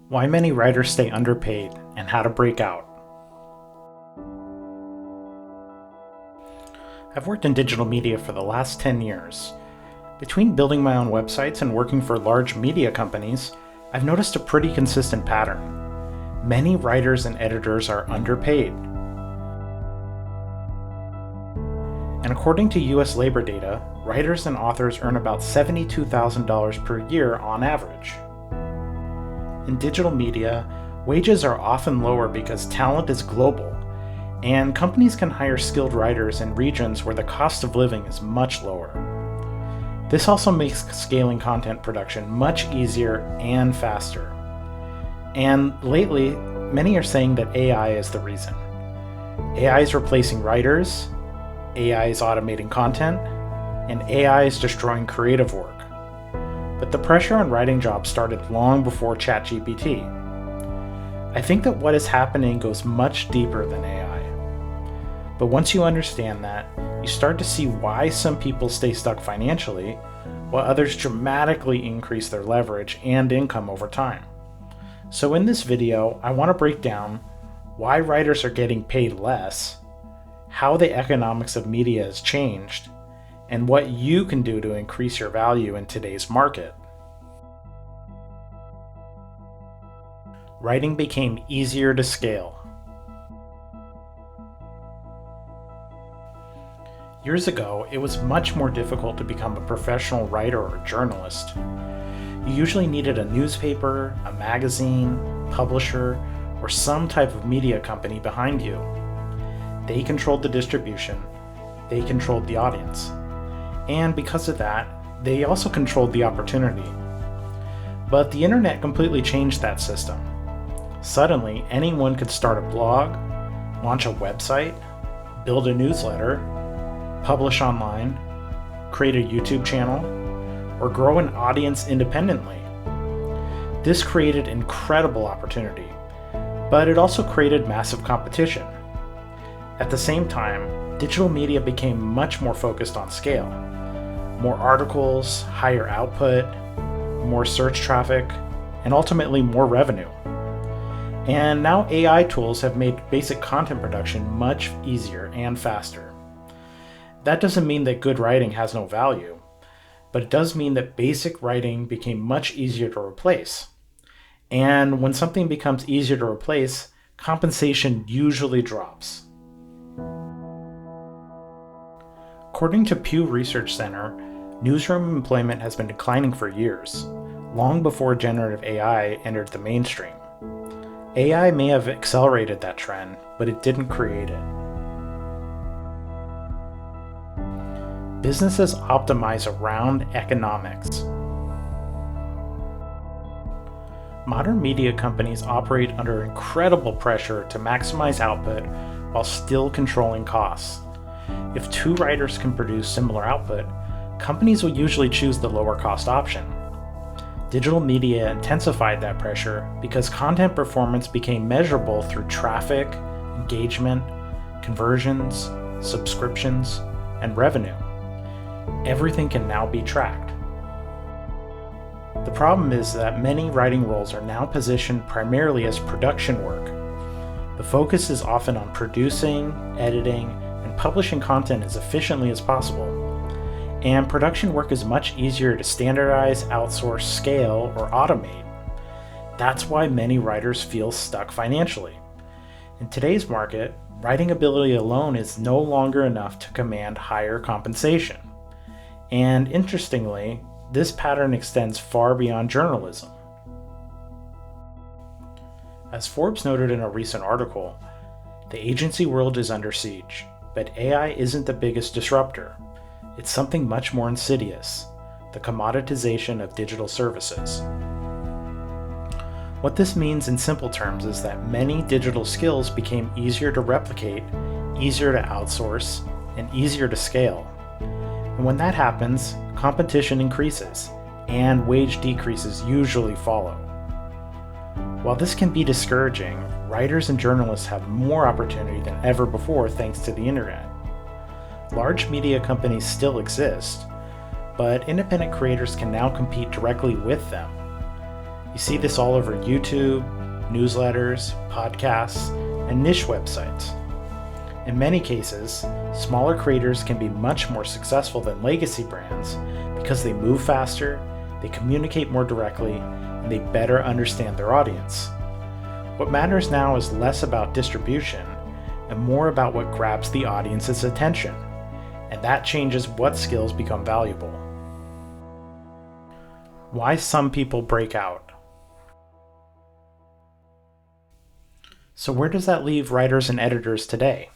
Why many writers stay underpaid, and how to break out. I've worked in digital media for the last 10 years. Between building my own websites and working for large media companies, I've noticed a pretty consistent pattern. Many writers and editors are underpaid. And according to US labor data, writers and authors earn about $72,000 per year on average. In digital media, wages are often lower because talent is global, and companies can hire skilled writers in regions where the cost of living is much lower. This also makes scaling content production much easier and faster. And lately, many are saying that AI is the reason. AI is replacing writers, AI is automating content, and AI is destroying creative work. But the pressure on writing jobs started long before ChatGPT. I think that what is happening goes much deeper than AI. But once you understand that, you start to see why some people stay stuck financially, while others dramatically increase their leverage and income over time. So in this video, I want to break down why writers are getting paid less, how the economics of media has changed, and what you can do to increase your value in today's market. Writing became easier to scale. Years ago, it was much more difficult to become a professional writer or journalist. You usually needed a newspaper, a magazine, publisher, or some type of media company behind you. They controlled the distribution, they controlled the audience. And because of that, they also controlled the opportunity. But the internet completely changed that system. Suddenly, anyone could start a blog, launch a website, build a newsletter, publish online, create a YouTube channel, or grow an audience independently. This created incredible opportunity, but it also created massive competition. At the same time, digital media became much more focused on scale. More articles, higher output, more search traffic, and ultimately more revenue. And now AI tools have made basic content production much easier and faster. That doesn't mean that good writing has no value, but it does mean that basic writing became much easier to replace. And when something becomes easier to replace, compensation usually drops. According to Pew Research Center, newsroom employment has been declining for years, long before generative AI entered the mainstream. AI may have accelerated that trend, but it didn't create it. Businesses optimize around economics. Modern media companies operate under incredible pressure to maximize output while still controlling costs. If two writers can produce similar output, companies will usually choose the lower cost option. Digital media intensified that pressure because content performance became measurable through traffic, engagement, conversions, subscriptions, and revenue. Everything can now be tracked. The problem is that many writing roles are now positioned primarily as production work. The focus is often on producing, editing, and publishing content as efficiently as possible. And production work is much easier to standardize, outsource, scale, or automate. That's why many writers feel stuck financially. In today's market, writing ability alone is no longer enough to command higher compensation. And interestingly, this pattern extends far beyond journalism. As Forbes noted in a recent article, the agency world is under siege, but AI isn't the biggest disruptor. It's something much more insidious, the commoditization of digital services. What this means in simple terms is that many digital skills became easier to replicate, easier to outsource, and easier to scale. And when that happens, competition increases, and wage decreases usually follow. While this can be discouraging, writers and journalists have more opportunity than ever before thanks to the internet. Large media companies still exist, but independent creators can now compete directly with them. You see this all over YouTube, newsletters, podcasts, and niche websites. In many cases, smaller creators can be much more successful than legacy brands because they move faster, they communicate more directly, and they better understand their audience. What matters now is less about distribution and more about what grabs the audience's attention, and that changes what skills become valuable. Why some people break out. So where does that leave writers and editors today?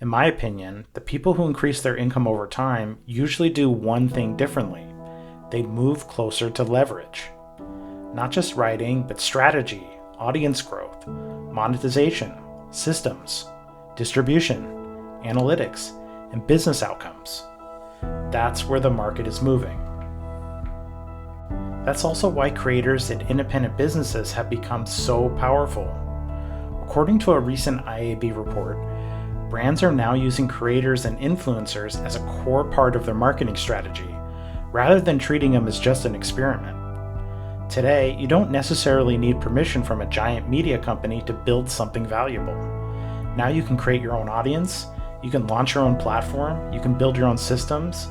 In my opinion, the people who increase their income over time usually do one thing differently. They move closer to leverage. Not just writing, but strategy, audience growth, monetization, systems, distribution, analytics, and business outcomes. That's where the market is moving. That's also why creators and independent businesses have become so powerful. According to a recent IAB report, brands are now using creators and influencers as a core part of their marketing strategy, rather than treating them as just an experiment. Today, you don't necessarily need permission from a giant media company to build something valuable. Now you can create your own audience, you can launch your own platform, you can build your own systems,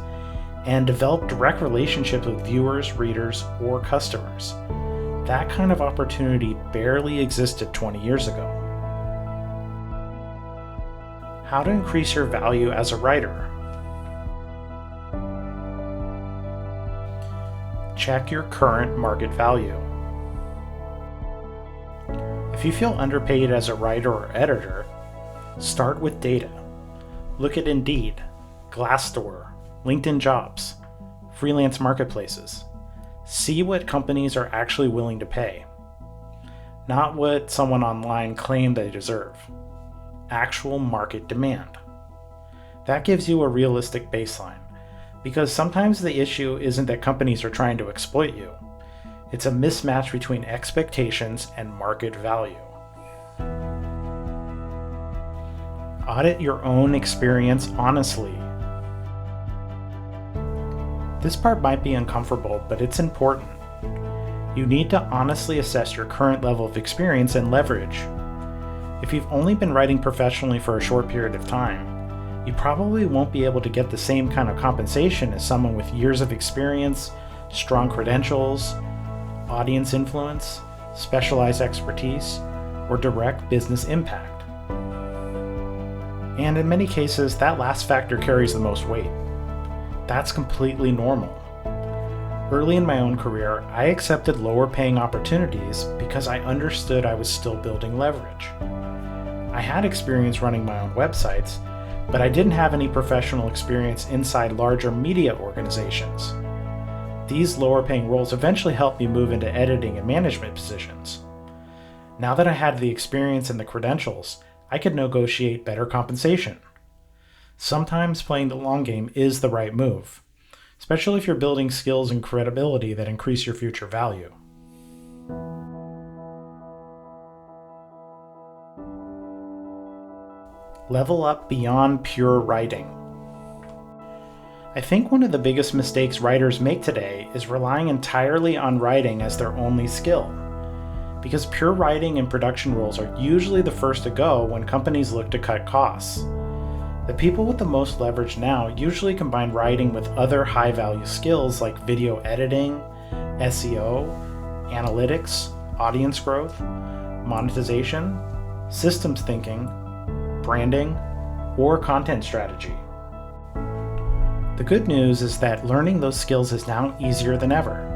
and develop direct relationships with viewers, readers, or customers. That kind of opportunity barely existed 20 years ago. How to increase your value as a writer. Check your current market value. If you feel underpaid as a writer or editor, start with data. Look at Indeed, Glassdoor, LinkedIn Jobs, freelance marketplaces. See what companies are actually willing to pay. Not what someone online claimed they deserve. Actual market demand. That gives you a realistic baseline, because sometimes the issue isn't that companies are trying to exploit you. It's a mismatch between expectations and market value. Audit your own experience honestly. This part might be uncomfortable, but it's important. You need to honestly assess your current level of experience and leverage. If you've only been writing professionally for a short period of time, you probably won't be able to get the same kind of compensation as someone with years of experience, strong credentials, audience influence, specialized expertise, or direct business impact. And in many cases, that last factor carries the most weight. That's completely normal. Early in my own career, I accepted lower paying opportunities because I understood I was still building leverage. I had experience running my own websites, but I didn't have any professional experience inside larger media organizations. These lower paying roles eventually helped me move into editing and management positions. Now that I had the experience and the credentials, I could negotiate better compensation. Sometimes playing the long game is the right move, especially if you're building skills and credibility that increase your future value. Level up beyond pure writing. I think one of the biggest mistakes writers make today is relying entirely on writing as their only skill. Because pure writing and production roles are usually the first to go when companies look to cut costs. The people with the most leverage now usually combine writing with other high-value skills like video editing, SEO, analytics, audience growth, monetization, systems thinking, branding, or content strategy. The good news is that learning those skills is now easier than ever.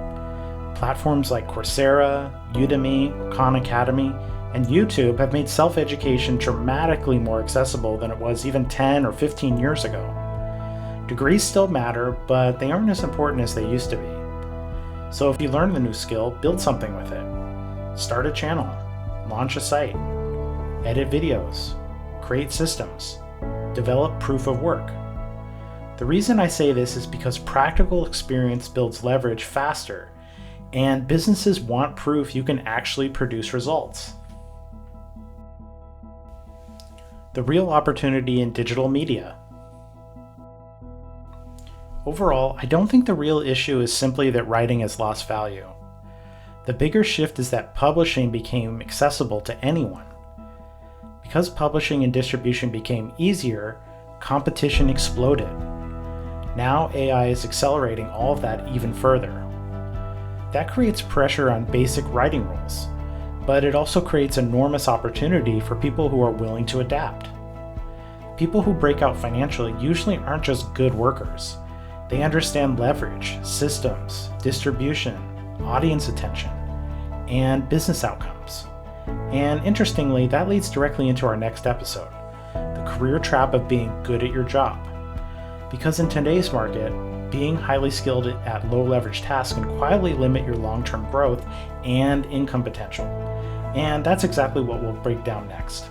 Platforms like Coursera, Udemy, Khan Academy, and YouTube have made self-education dramatically more accessible than it was even 10 or 15 years ago. Degrees still matter, but they aren't as important as they used to be. So if you learn the new skill, build something with it. Start a channel, launch a site, edit videos, create systems, develop proof of work. The reason I say this is because practical experience builds leverage faster, and businesses want proof you can actually produce results. The real opportunity in digital media. Overall, I don't think the real issue is simply that writing has lost value. The bigger shift is that publishing became accessible to anyone. Because publishing and distribution became easier, competition exploded. Now AI is accelerating all of that even further. That creates pressure on basic writing rules, but it also creates enormous opportunity for people who are willing to adapt. People who break out financially usually aren't just good workers. They understand leverage, systems, distribution, audience attention, and business outcomes. And interestingly, that leads directly into our next episode, the career trap of being good at your job. Because in today's market, being highly skilled at low leverage tasks can quietly limit your long-term growth and income potential. And that's exactly what we'll break down next.